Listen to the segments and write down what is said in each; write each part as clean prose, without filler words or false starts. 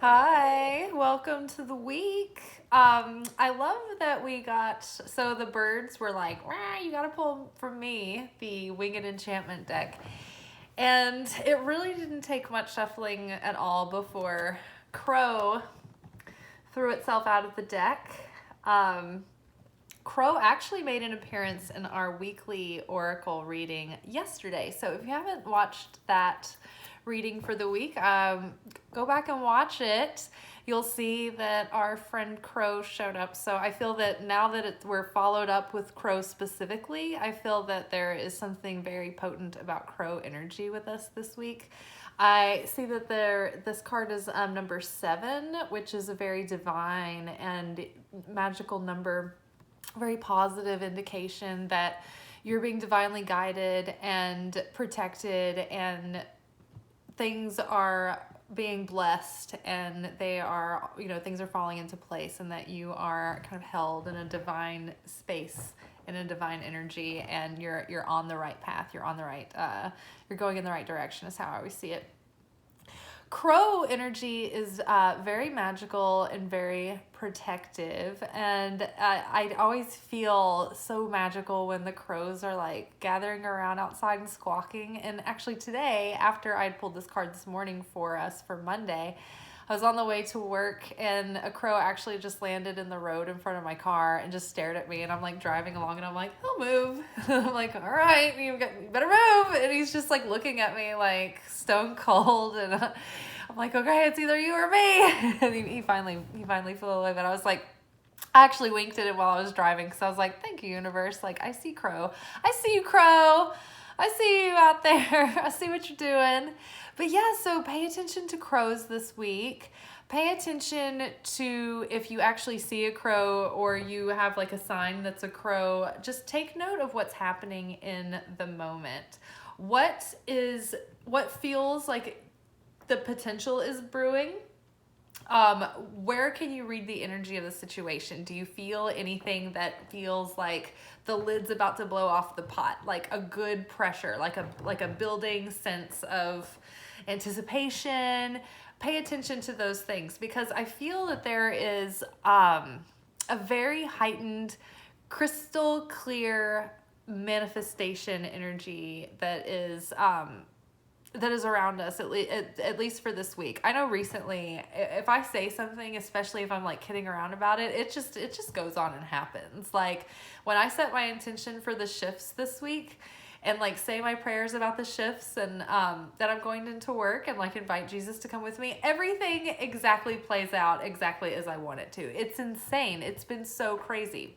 Hi, welcome to the week. I love that so the birds were like, "Rah, you gotta pull from me the Winged Enchantment deck." And it really didn't take much shuffling at all before Crow threw itself out of the deck. Um, Crow actually made an appearance in our weekly oracle reading yesterday. So if you haven't watched that reading for the week, go back and watch it. You'll see that our friend Crow showed up. So I feel that now that we're followed up with Crow specifically, I feel that there is something very potent about Crow energy with us this week. I see that this card is number 7, which is a very divine and magical number, very positive indication that you're being divinely guided and protected, and things are being blessed, and things are falling into place, and that you are kind of held in a divine space, in a divine energy, and you're on the right path. You're on the right you're going in the right direction is how I always see it. Crow energy is very magical and very protective, and I always feel so magical when the crows are like gathering around outside and squawking. And actually today, after I'd pulled this card this morning for us for Monday, I was on the way to work, and a crow actually just landed in the road in front of my car and just stared at me. And I'm like driving along, and I'm like, he'll move. I'm like, all right, you better move. And he's just like looking at me like stone cold, and I'm like, okay, it's either you or me. And he finally flew away. But I was like, I actually winked at him while I was driving, because I was like, thank you, universe. Like, I see Crow. I see you, Crow. I see you out there. I see what you're doing. But yeah, so pay attention to crows this week. Pay attention to if you actually see a crow, or you have like a sign that's a crow. Just take note of what's happening in the moment. What feels like the potential is brewing? Where can you read the energy of the situation? Do you feel anything that feels like the lid's about to blow off the pot, like a good pressure, like a building sense of anticipation? Pay attention to those things, because I feel that there is a very heightened, crystal clear manifestation energy that is around us, at least for this week. I know recently, if I say something, especially if I'm like kidding around about it, it just goes on and happens. Like when I set my intention for the shifts this week, and like say my prayers about the shifts, and that I'm going into work, and like invite Jesus to come with me, everything exactly plays out exactly as I want it to. It's insane. It's been so crazy.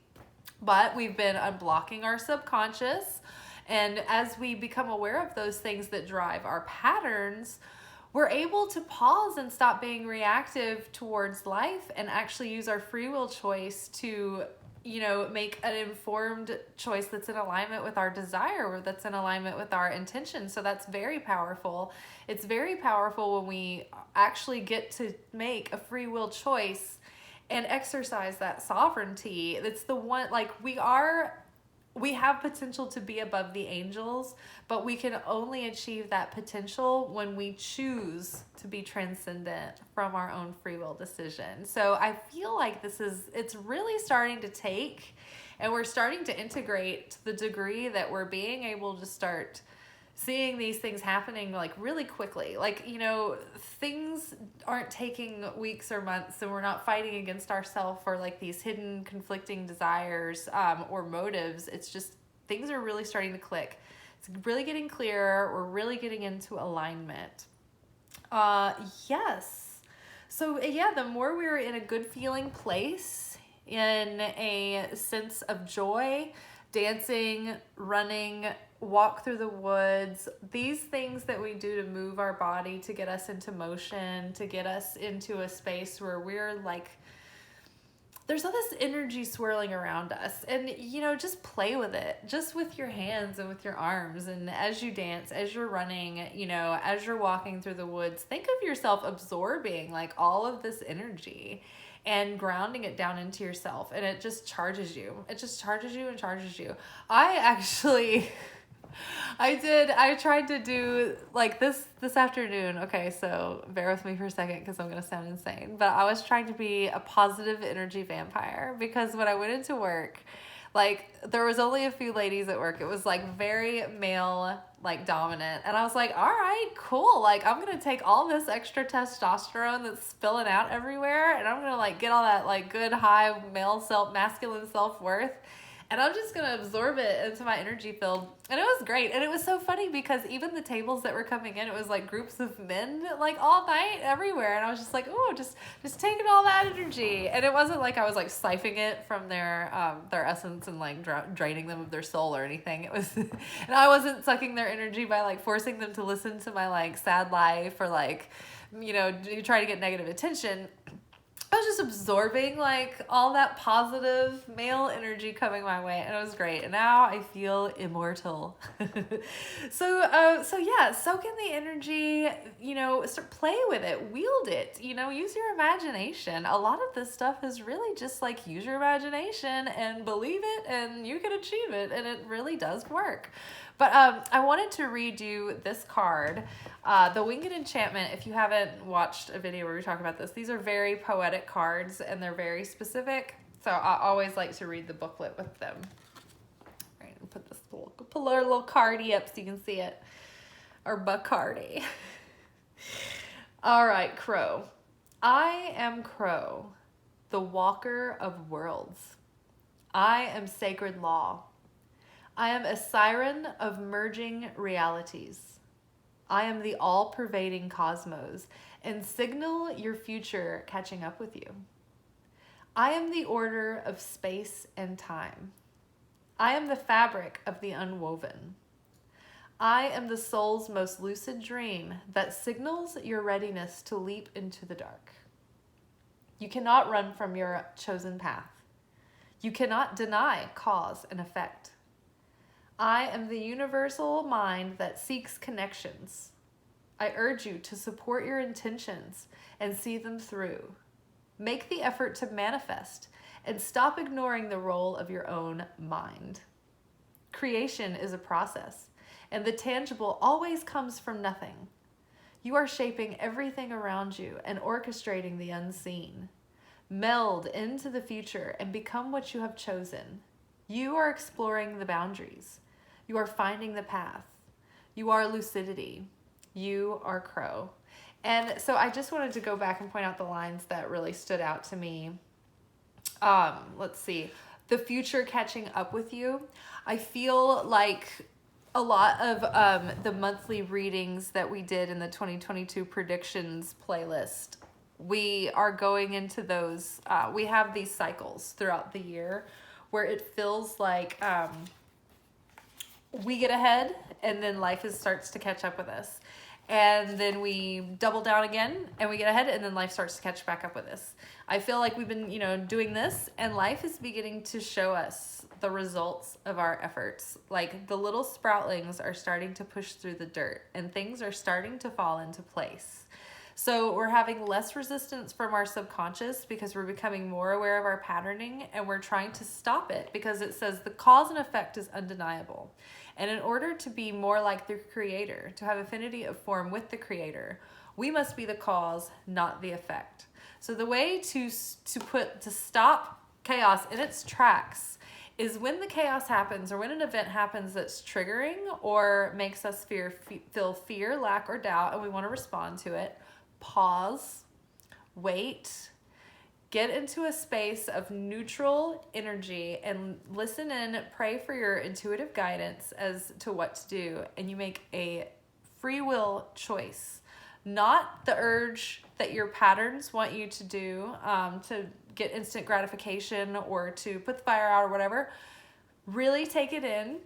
But we've been unblocking our subconscious. And as we become aware of those things that drive our patterns, we're able to pause and stop being reactive towards life, and actually use our free will choice to, make an informed choice that's in alignment with our desire, or that's in alignment with our intention. So that's very powerful. It's very powerful when we actually get to make a free will choice and exercise that sovereignty. It's the one, like we have potential to be above the angels, but we can only achieve that potential when we choose to be transcendent from our own free will decision. So I feel like it's really starting to take, and we're starting to integrate to the degree that we're being able to start seeing these things happening like really quickly. Like, things aren't taking weeks or months, and we're not fighting against ourselves for like these hidden conflicting desires or motives. It's just things are really starting to click. It's really getting clearer. We're really getting into alignment. Yes. So yeah, the more we're in a good feeling place, in a sense of joy, dancing, running, walk through the woods, these things that we do to move our body, to get us into motion, to get us into a space where we're like, there's all this energy swirling around us, and just play with it, just with your hands and with your arms. And as you dance, as you're running, as you're walking through the woods, think of yourself absorbing like all of this energy and grounding it down into yourself, and it just charges you. It just charges you and charges you. I actually I tried to do like this afternoon. Okay, so bear with me for a second because I'm gonna sound insane. But I was trying to be a positive energy vampire because when I went into work, like there was only a few ladies at work. It was like very male, like dominant. And I was like, all right, cool. Like I'm gonna take all this extra testosterone that's spilling out everywhere and I'm gonna like get all that like good high masculine self-worth. And I'm just going to absorb it into my energy field. And it was great. And it was so funny because even the tables that were coming in, it was like groups of men like all night everywhere. And I was just like, oh, just taking all that energy. And it wasn't like I was like siphoning it from their essence and like draining them of their soul or anything. It was, and I wasn't sucking their energy by like forcing them to listen to my like sad life or like, you know, try to get negative attention. I was just absorbing like all that positive male energy coming my way, and it was great. And now I feel immortal. So yeah, soak in the energy. You know, play with it, wield it. You know, use your imagination. A lot of this stuff is really just like use your imagination and believe it, and you can achieve it, and it really does work. But I wanted to read you this card, the Winged Enchantment. If you haven't watched a video where we talk about this, these are very poetic cards and they're very specific. So I always like to read the booklet with them. All right, put this put our little cardie up so you can see it. Or Bacardi. All right, Crow. I am Crow, the walker of worlds. I am sacred law. I am a siren of merging realities. I am the all-pervading cosmos and signal your future catching up with you. I am the order of space and time. I am the fabric of the unwoven. I am the soul's most lucid dream that signals your readiness to leap into the dark. You cannot run from your chosen path. You cannot deny cause and effect. I am the universal mind that seeks connections. I urge you to support your intentions and see them through. Make the effort to manifest and stop ignoring the role of your own mind. Creation is a process, and the tangible always comes from nothing. You are shaping everything around you and orchestrating the unseen. Meld into the future and become what you have chosen. You are exploring the boundaries. You are finding the path. You are lucidity. You are Crow. And so I just wanted to go back and point out the lines that really stood out to me. Let's see. The future catching up with you. I feel like a lot of the monthly readings that we did in the 2022 predictions playlist, we are going into those. We have these cycles throughout the year where it feels like we get ahead and then life starts to catch up with us. And then we double down again and we get ahead and then life starts to catch back up with us. I feel like we've been, doing this and life is beginning to show us the results of our efforts. Like the little sproutlings are starting to push through the dirt and things are starting to fall into place. So we're having less resistance from our subconscious because we're becoming more aware of our patterning and we're trying to stop it because it says the cause and effect is undeniable. And in order to be more like the creator, to have affinity of form with the creator, we must be the cause, not the effect. So the way to stop chaos in its tracks is when the chaos happens or when an event happens that's triggering or makes us feel fear, lack, or doubt, and we want to respond to it, pause, wait, get into a space of neutral energy and listen in, pray for your intuitive guidance as to what to do. And you make a free will choice, not the urge that your patterns want you to do to get instant gratification or to put the fire out or whatever. Really take it in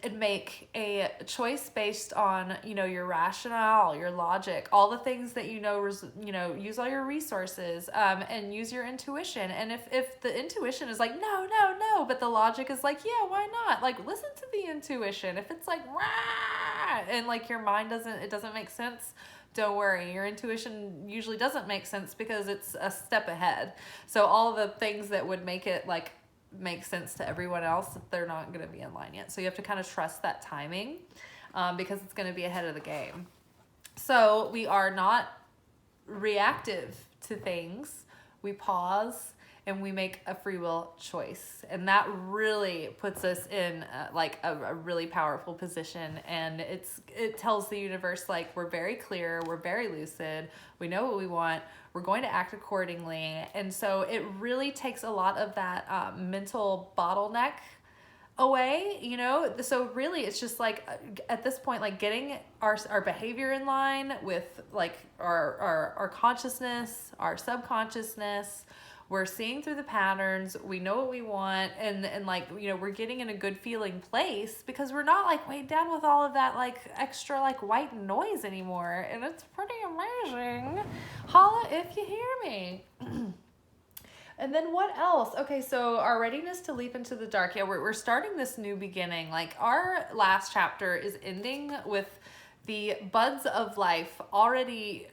and make a choice based on, your rationale, your logic, all the things that use all your resources, and use your intuition. And if the intuition is like, no, but the logic is like, yeah, why not? Like, listen to the intuition. If it's like, rah, and like your mind doesn't make sense, don't worry. Your intuition usually doesn't make sense because it's a step ahead. So all the things that would make it like make sense to everyone else, they're not going to be in line yet. So you have to kind of trust that timing, because it's going to be ahead of the game. So we are not reactive to things. We pause and we make a free will choice. And that really puts us in like a really powerful position. And it tells the universe, like, we're very clear, we're very lucid, we know what we want, we're going to act accordingly. And so it really takes a lot of that mental bottleneck away, you know? So really it's just like, at this point, like getting our behavior in line with like our consciousness, our subconsciousness. We're seeing through the patterns, we know what we want, and like, you know, we're getting in a good feeling place because we're not like weighed down with all of that like extra like white noise anymore. And it's pretty amazing. Holla if you hear me. And then what else? Okay, so our readiness to leap into the dark. Yeah, we're starting this new beginning. Like, our last chapter is ending with the buds of life already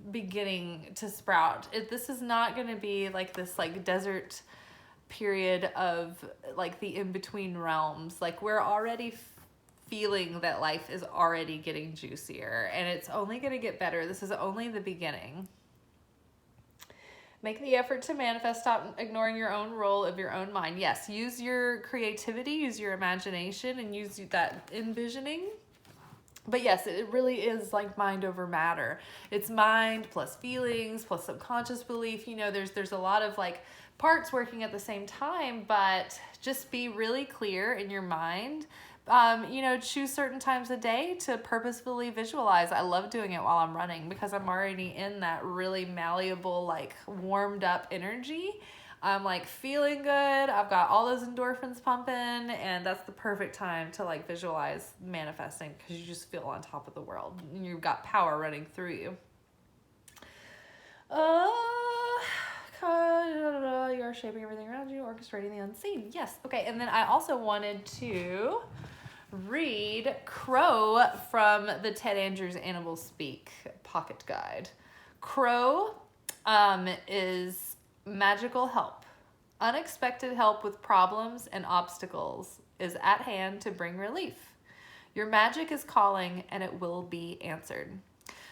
beginning to sprout. This is not going to be like this like desert period of like the in-between realms. Like, we're already feeling that life is already getting juicier, and it's only going to get better. This is only the beginning. Make the effort to manifest. Stop ignoring your own role of your own mind. Yes, use your creativity, use your imagination, and use that envisioning. But yes, it really is like mind over matter. It's mind plus feelings plus subconscious belief. You know, there's a lot of like parts working at the same time, but just be really clear in your mind. You know, choose certain times a day to purposefully visualize. I love doing it while I'm running because I'm already in that really malleable, like warmed up energy. I'm like feeling good. I've got all those endorphins pumping, and that's the perfect time to like visualize manifesting because you just feel on top of the world and you've got power running through you. You are shaping everything around you, orchestrating the unseen. Yes. Okay. And then I also wanted to read Crow from the Ted Andrews Animal Speak Pocket Guide. Crow is magical help. Unexpected help with problems and obstacles is at hand to bring relief. Your magic is calling and it will be answered.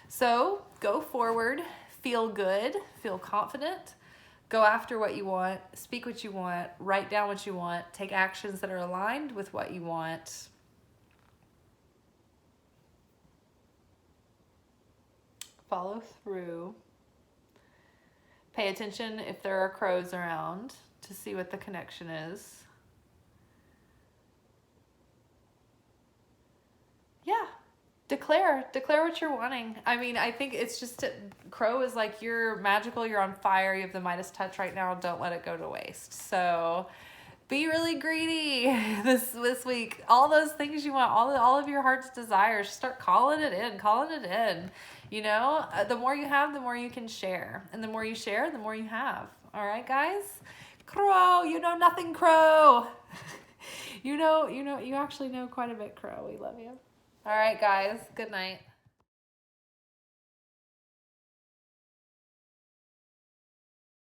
So go forward, feel good, feel confident, go after what you want, speak what you want, write down what you want, take actions that are aligned with what you want. Follow through. Pay attention if there are crows around to see what the connection is. Yeah. Declare what you're wanting. I mean, I think it's just, Crow is like, you're magical, you're on fire, you have the Midas touch right now, don't let it go to waste. So be really greedy this week. All those things you want, all of your heart's desires, start calling it in. You know, the more you have, the more you can share. And the more you share, the more you have. All right, guys? Crow, you know nothing, Crow. You actually know quite a bit, Crow. We love you. All right, guys. Good night.